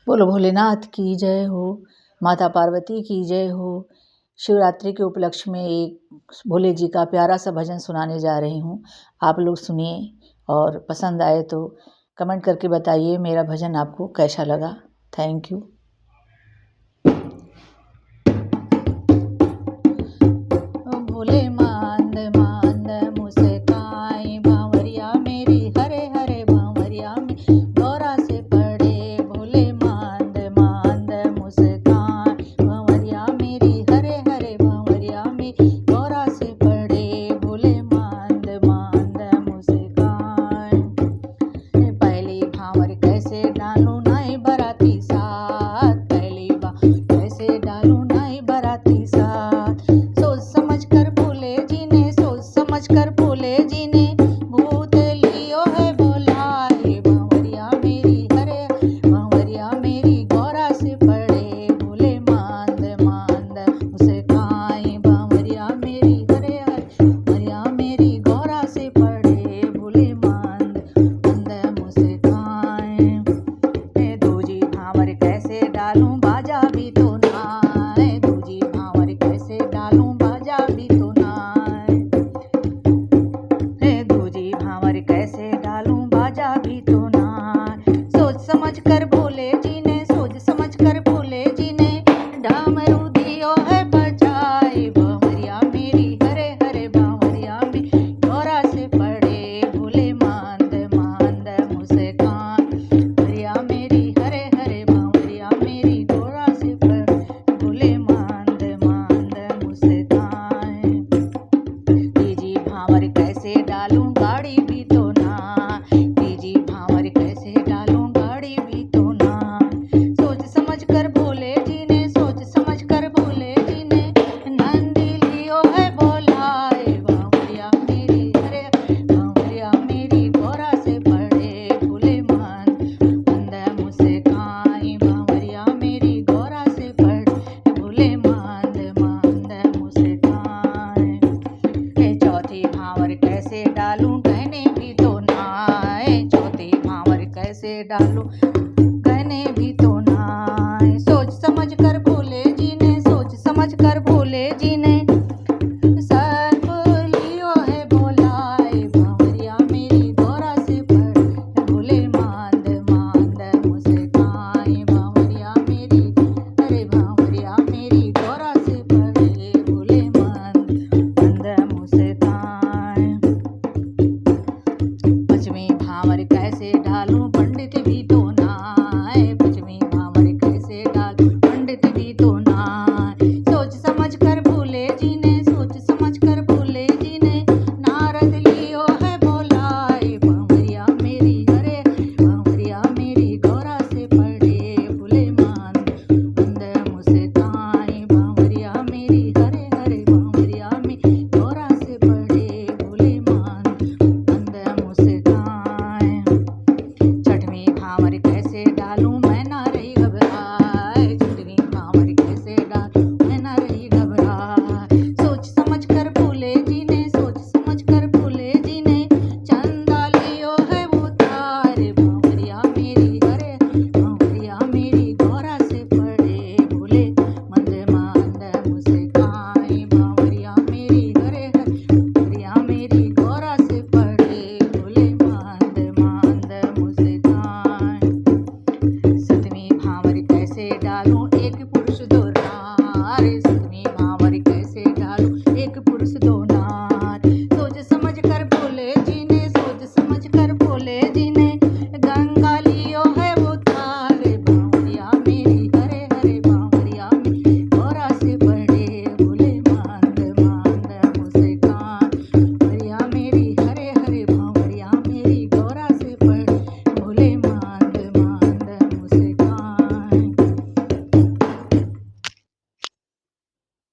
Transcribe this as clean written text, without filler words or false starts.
बोलो भोलेनाथ की जय हो, माता पार्वती की जय हो। शिवरात्रि के उपलक्ष्य में एक भोले जी का प्यारा सा भजन सुनाने जा रही हूँ। आप लोग सुनिए और पसंद आए तो कमेंट करके बताइए मेरा भजन आपको कैसा लगा। Thank you. भोले मांद मांद मुस्काई बांवरिया मेरी, हरे हरे बांवरिया में गौरा से पड़े। भोले मांद मांद मुस्काई बांवरिया मेरी, हरे हरे बांवरिया में गौरा से पड़े। भोले मांद मांद मुस्काई। पहली भांवर कैसे डालूं नाई बराती साथ, पहली भांवर कैसे डालूं नाई बराती साथ। सोच समझ कर भोले जी ने, सोच समझ कर भोले जी ने भूत लियो है बोलाए। बांवरिया मेरी, हरे बांवरिया मेरी गौरा से पड़े। भोले मांद मांद मुस्काई बांवरिया मेरी, हरे हरे बांवरिया मेरी गौरा से पड़े। भोले मांद मांद मुस्काई। दूजी भांवर कैसे डालूं बाजा भी तो नाय, दूजी भांवर कैसे डालूं बाजा भी तो नाय। दूजी भांवर कैसे डालूं बाजा भी तो नाय। सोच समझ कर भोले जी ने, सोच समझ कर भोले जी ने डामरू दियो है बजाए। बांवरिया मेरी, हरे हरे बांवरिया में गौरा से पड़े। भोले मांद मांद मुस्कान बांवरिया मेरी, हरे हरे बांवरिया मेरी गौरा से पड़े। भोले मांद मांद मुस्कान। तीजी भांवर कैसे डालूं गाड़ी भी तो ना, तीजी भांवर कैसे डालूं गाड़ी भी तो ना। सोच समझ कर भोले जी ने, सोच समझ कर भोले जी ने नंदी लियो है बोलाए। बांवरिया मेरी, हरे बांवरिया मेरी गौरा से पड़े। भोले मांद मांद मुस्काई बांवरिया मेरी गौरा से पड़े। भोले मांद मांद मुस्काई। चौथी भांवर कैसे डालूं गहने भी तो नाय, चौथी भांवर कैसे डालूं गहने भी तो नाय। सोच समझ कर भोले जी ने, सोच समझ कर भोले जी ने सर्प लियो है बोलाए। बांवरिया मेरी गौरा से पड़े। भोले मांद मांद मुस्काई बांवरिया मेरी, हरे बांवरिया मेरी गौरा से पड़े। भोले मांद मांद मुस्काई। पचमी भांवर कैसे डालूं पंडित भी तो नाय, पचमी भांवर कैसे डालूं पंडित भी तो नाय। सोच समझ कर भोले जी ने, सोच समझ कर भोले जी ने नारद लियो है बोलाए। बांवरिया मेरी, हरे बांवरिया मेरी गौरा से पड़े। भोले मांद मांद मुस्काई बांवरिया मेरी, हरे हरे बांवरिया में गौरा से पड़े। भोले मांद मांद मुस्काई। छठवीं भांवर कैसे डालूं मैं ना रही घबराए, छठवीं भांवर कैसे डालूं मैं ना रही घबराए। सोच समझ कर भोले जी ने, सोच समझ कर भोले जी ने चंदा लियो है उतारे। बांवरिया मेरी, हरे बांवरिया मेरी गौरा से पड़े। भोले मांद मांद मुस्काई बांवरिया मेरी, हरे हरे बांवरिया मेरी गौरा से पड़े। भोले मांद मांद मुस्काई। सतवीं भांवर कैसे डालूं एक पुरुष दो नारी, सतवीं भांवर कैसे डालूं एक पुरुष दो